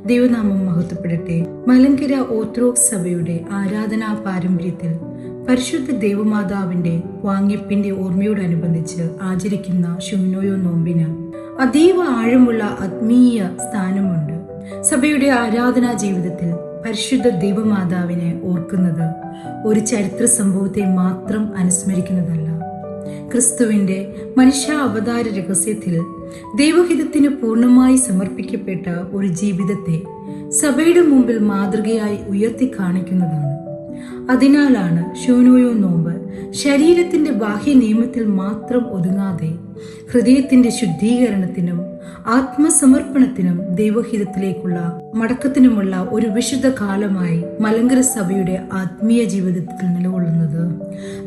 ദൈവനാമം മഹത്വപ്പെടട്ടെ. മലങ്കര ഓർത്തഡോക്സ് സഭയുടെ ആരാധനാ പാരമ്പര്യത്തിൽ പരിശുദ്ധ ദൈവമാതാവിന്റെ വാങ്ങിപ്പിന്റെ ഓർമ്മയോടനുബന്ധിച്ച് ആചരിക്കുന്ന ശൂനോയോ നോമ്പിന് അതീവ ആഴമുള്ള ആത്മീയ സ്ഥാനമുണ്ട്. സഭയുടെ ആരാധനാ ജീവിതത്തിൽ പരിശുദ്ധ ദൈവമാതാവിനെ ഓർക്കുന്നത് ഒരു ചരിത്ര സംഭവത്തെ മാത്രം അനുസ്മരിക്കുന്നതല്ല, ക്രിസ്തുവിന്റെ മനുഷ്യ അവതാര രഹസ്യത്തിൽ ദൈവഹിതത്തിന് പൂർണ്ണമായി സമർപ്പിക്കപ്പെട്ട ഒരു ജീവിതത്തെ സഭയുടെ മുമ്പിൽ മാതൃകയായി ഉയർത്തി കാണിക്കുന്നതാണ്. അതിനാലാണ് ശൂനോയോ നോമ്പ് ശരീരത്തിന്റെ ബാഹ്യ നിയമത്തിൽ മാത്രം ഒതുങ്ങാതെ ഹൃദയത്തിന്റെ ശുദ്ധീകരണത്തിനും ആത്മസമർപ്പണത്തിനും ദൈവഹിതത്തിലേക്കുള്ള മടക്കത്തിനുമുള്ള ഒരു വിശുദ്ധ കാലമായി മലങ്കര സഭയുടെ ആത്മീയ ജീവിതത്തിൽ നിലകൊള്ളുന്നത്.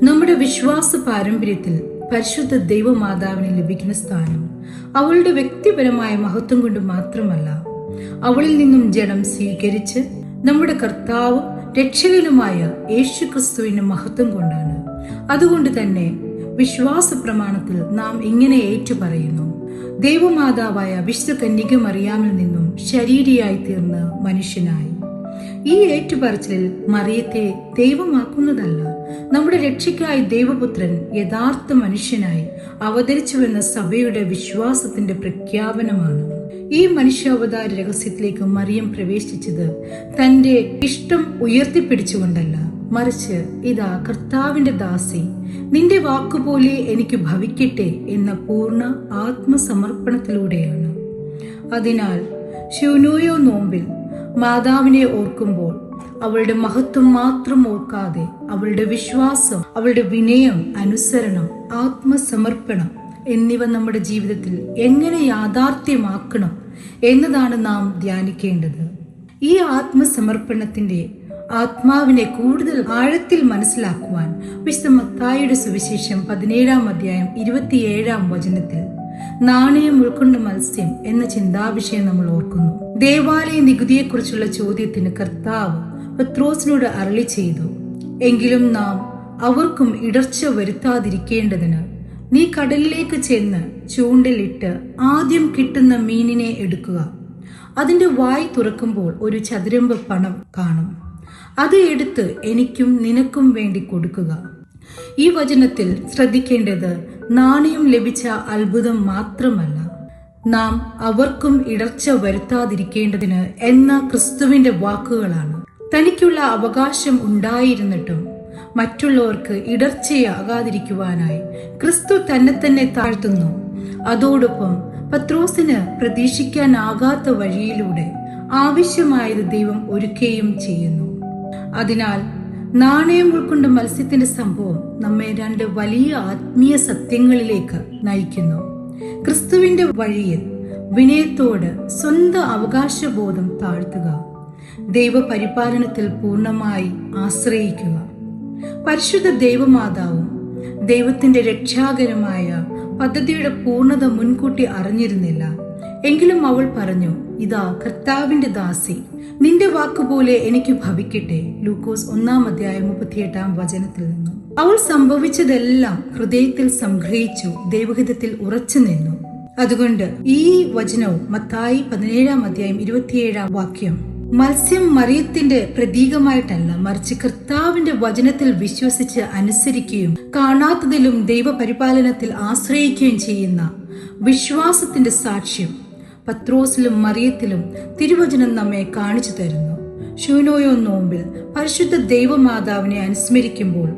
നമ്മുടെ വിശ്വാസ പാരമ്പര്യത്തിൽ പരിശുദ്ധ ദൈവമാതാവിന് ലഭിക്കുന്ന സ്ഥാനം അവളുടെ വ്യക്തിപരമായ മഹത്വം കൊണ്ട് മാത്രമല്ല, അവളിൽ നിന്നും ജനം സ്വീകരിച്ച് നമ്മുടെ കർത്താവും രക്ഷകനുമായ യേശു ക്രിസ്തുവിന്റെ മഹത്വം കൊണ്ടാണ്. അതുകൊണ്ട് തന്നെ വിശ്വാസ പ്രമാണത്തിൽ നാം ഇങ്ങനെ ഏറ്റുപറയുന്നു: ദൈവമാതാവായ വിശുദ്ധ കന്യക മറിയാമിൽ നിന്നും ശരീരിയായി തീർന്ന് മനുഷ്യനായി. ഈ ഏറ്റുപറച്ചിലിൽ മറിയത്തെ ദൈവമാക്കുന്നതല്ല, നമ്മുടെ രക്ഷയ്ക്കായി ദൈവപുത്രൻ യഥാർത്ഥ മനുഷ്യനായി അവതരിച്ചുവെന്ന സഭയുടെ വിശ്വാസത്തിന്റെ പ്രഖ്യാപനമാണ്. ഈ മനുഷ്യാവതാര രഹസ്യത്തിലേക്ക് മറിയം പ്രവേശിച്ചത് തന്റെ ഇഷ്ടം ഉയർത്തിപ്പിടിച്ചുകൊണ്ടല്ല, മറിച്ച് ഇതാ കർത്താവിന്റെ ദാസി, നിന്റെ വാക്കുപോലെ എനിക്ക് ഭവിക്കട്ടെ എന്ന പൂർണ്ണ ആത്മസമർപ്പണത്തിലൂടെയാണ്. അതിനാൽ ശൂനോയോ നോമ്പിൽ മാതാവിനെ ഓർക്കുമ്പോൾ അവളുടെ മഹത്വം മാത്രം ഓർക്കാതെ അവളുടെ വിശ്വാസം, അവളുടെ വിനയം, അനുസരണം, ആത്മസമർപ്പണം എന്നിവ നമ്മുടെ ജീവിതത്തിൽ എങ്ങനെ യാഥാർത്ഥ്യമാക്കണം എന്നതാണ് നാം ധ്യാനിക്കേണ്ടത്. ഈ ആത്മസമർപ്പണത്തിന്റെ ആത്മാവിനെ കൂടുതൽ ആഴത്തിൽ മനസ്സിലാക്കുവാൻ വിശുദ്ധ മത്തായിയുടെ സുവിശേഷം 17-ാം അധ്യായം 27-ാം വചനത്തിൽ നാണയം ഉൾക്കൊണ്ട മത്സ്യം എന്ന ചിന്താവിഷയം നമ്മൾ ഓർക്കുന്നു. ദേവാലയ നികുതിയെക്കുറിച്ചുള്ള ചോദ്യത്തിന് കർത്താവ് പത്രോസിനോട് അരുളി ചെയ്തു: എങ്കിലും നാം അവർക്കും ഇടർച്ച വരുത്താതിരിക്കേണ്ടതിന് നീ കടലിലേക്ക് ചെന്ന് ചൂണ്ടലിട്ട് ആദ്യം കിട്ടുന്ന മീനിനെ എടുക്കുക. അതിന്റെ വായ് തുറക്കുമ്പോൾ ഒരു ചതുരമ്പ് പണം കാണും. അത് എടുത്ത് എനിക്കും നിനക്കും വേണ്ടി കൊടുക്കുക. ഈ വചനത്തിൽ ശ്രദ്ധിക്കേണ്ടത് നാണയം ലഭിച്ച അത്ഭുതം മാത്രമല്ല, നാം അവർക്കും ഇടർച്ച വരുത്താതിരിക്കേണ്ടതിന് എന്ന ക്രിസ്തുവിന്റെ വാക്കുകളാണ്. തനിക്കുള്ള അവകാശം ഉണ്ടായിരുന്നിട്ടും മറ്റുള്ളവർക്ക് ഇടർച്ചയാകാതിരിക്കുവാനായി ക്രിസ്തു തന്നെ താഴ്ത്തുന്നു. അതോടൊപ്പം പത്രോസിന് പ്രതീക്ഷിക്കാനാകാത്ത വഴിയിലൂടെ ആവശ്യമായത് ദൈവം ഒരുക്കുകയും ചെയ്യുന്നു. അതിനാൽ നാണയം ഉൾക്കൊണ്ട മത്സ്യത്തിന്റെ സംഭവം നമ്മെ രണ്ട് വലിയ ആത്മീയ സത്യങ്ങളിലേക്ക് നയിക്കുന്നു. ക്രിസ്തുവിന്റെ വഴിയിൽ വിനയത്തോട് സ്വന്തം അവകാശബോധം താഴ്ത്തുക, ദൈവപരിപാലനത്തിൽ പൂർണ്ണമായി ആശ്രയിക്കുക. പരിശുദ്ധ ദൈവമാതാവും ദൈവത്തിന്റെ രക്ഷാകരമായ പദ്ധതിയുടെ പൂർണ്ണത മുൻകൂട്ടി അറിഞ്ഞിരുന്നില്ല. എങ്കിലും അവൾ പറഞ്ഞു: ഇതാ കർത്താവിന്റെ ദാസി, നിന്റെ വാക്കുപോലെ എനിക്ക് ഭവിക്കട്ടെ. ലൂക്കോസ് 1-ാം അധ്യായം 38-ാം വചനത്തിൽ നിന്നും അവൾ സംഭവിച്ചതെല്ലാം ഹൃദയത്തിൽ സംഗ്രഹിച്ചു, ദൈവഹിതത്തിൽ ഉറച്ചു നിന്നു. അതുകൊണ്ട് ഈ വചനവും മത്തായി 17-ാം അധ്യായം 27-ാം വാക്യം മത്സ്യം മറിയത്തിന്റെ പ്രതീകമായിട്ടല്ല, മറിച്ച് കർത്താവിന്റെ വചനത്തിൽ വിശ്വസിച്ച് അനുസരിക്കുകയും കാണാത്തതിലും ദൈവപരിപാലനത്തിൽ ആശ്രയിക്കുകയും ചെയ്യുന്ന വിശ്വാസത്തിന്റെ സാക്ഷ്യം പത്രോസിലും മറിയത്തിലും തിരുവചനം നമ്മെ കാണിച്ചു തരുന്നു. ശൂനോയോ നോമ്പിൽ പരിശുദ്ധ ദൈവമാതാവിനെ അനുസ്മരിക്കുമ്പോൾ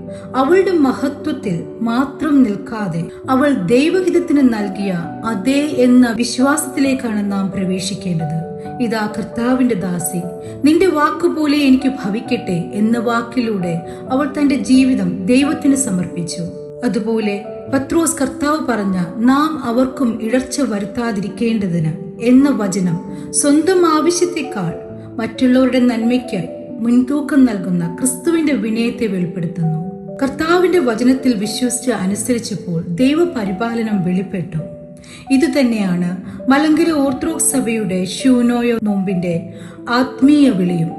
അവളുടെ മഹത്വത്തിൽ മാത്രം നിൽക്കാതെ അവൾ ദൈവഹിതത്തിന് നൽകിയ അതേ എന്ന വിശ്വാസത്തിലേക്കാണ് നാം പ്രവേശിക്കേണ്ടത്. ഇതാ കർത്താവിന്റെ ദാസി, നിന്റെ വാക്കുപോലെ എനിക്ക് ഭവിക്കട്ടെ എന്ന വാക്കിലൂടെ അവൾ തന്റെ ജീവിതം ദൈവത്തിന് സമർപ്പിച്ചു. അതുപോലെ പത്രോസ് കർത്താവ് പറഞ്ഞ നാം അവർക്കും ഇടർച്ച വരുത്താതിരിക്കേണ്ടതിന് എന്ന വചനം സ്വന്തം ആവശ്യത്തെക്കാൾ മറ്റുള്ളവരുടെ നന്മയ്ക്കായി മുൻതൂക്കം നൽകുന്ന ക്രിസ്തുവിന്റെ വിനയത്തെ വെളിപ്പെടുത്തുന്നു. കർത്താവിന്റെ വചനത്തിൽ വിശ്വസിച്ച് അനുസരിച്ചപ്പോൾ ദൈവപരിപാലനം വെളിപ്പെട്ടു. ഇതുതന്നെയാണ് മലങ്കര ഓർത്തഡോക്സ് സഭയുടെ ശൂനോയോ നോമ്പിന്റെ ആത്മീയ വിളിയും.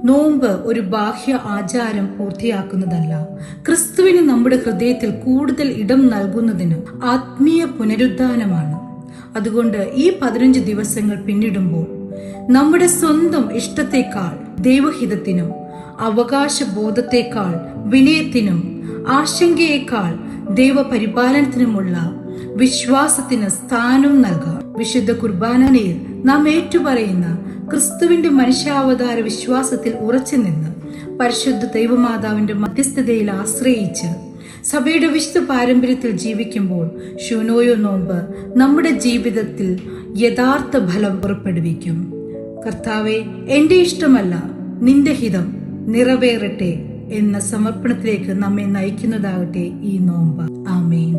നോമ്പ് ഒരു ബാഹ്യ ആചാരം പൂർത്തിയാക്കുന്നതല്ല, ക്രിസ്തുവിന് നമ്മുടെ ഹൃദയത്തിൽ കൂടുതൽ ഇടം നൽകുന്നതിന് ആത്മീയ പുനരുദ്ധാനമാണ്. അതുകൊണ്ട് ഈ 15 ദിവസങ്ങൾ പിന്നിടുമ്പോൾ നമ്മുടെ സ്വന്തം ഇഷ്ടത്തെക്കാൾ ദൈവഹിതത്തിനും അവകാശബോധത്തെക്കാൾ വിനയത്തിനും ആശങ്കയേക്കാൾ ദൈവപരിപാലനത്തിനുമുള്ള വിശ്വാസത്തിന് സ്ഥാനം നൽകാം. വിശുദ്ധ കുർബാനയിൽ നാം ഏറ്റുപറയുന്ന ക്രിസ്തുവിന്റെ മനുഷ്യാവതാര വിശ്വാസത്തിൽ ഉറച്ചു നിന്ന് പരിശുദ്ധ ദൈവമാതാവിന്റെ മധ്യസ്ഥതയിൽ ആശ്രയിച്ച് സഭയുടെ വിശുദ്ധ പാരമ്പര്യത്തിൽ ജീവിക്കുമ്പോൾ ശൂനോയോ നോമ്പ് നമ്മുടെ ജീവിതത്തിൽ യഥാർത്ഥ ഫലം പുറപ്പെടുവിക്കും. കർത്താവെ, എന്റെ ഇഷ്ടമല്ല നിന്റെ ഹിതം നിറവേറട്ടെ എന്ന സമർപ്പണത്തിലേക്ക് നമ്മെ നയിക്കുന്നതാകട്ടെ ഈ നോമ്പ്. ആമേൻ.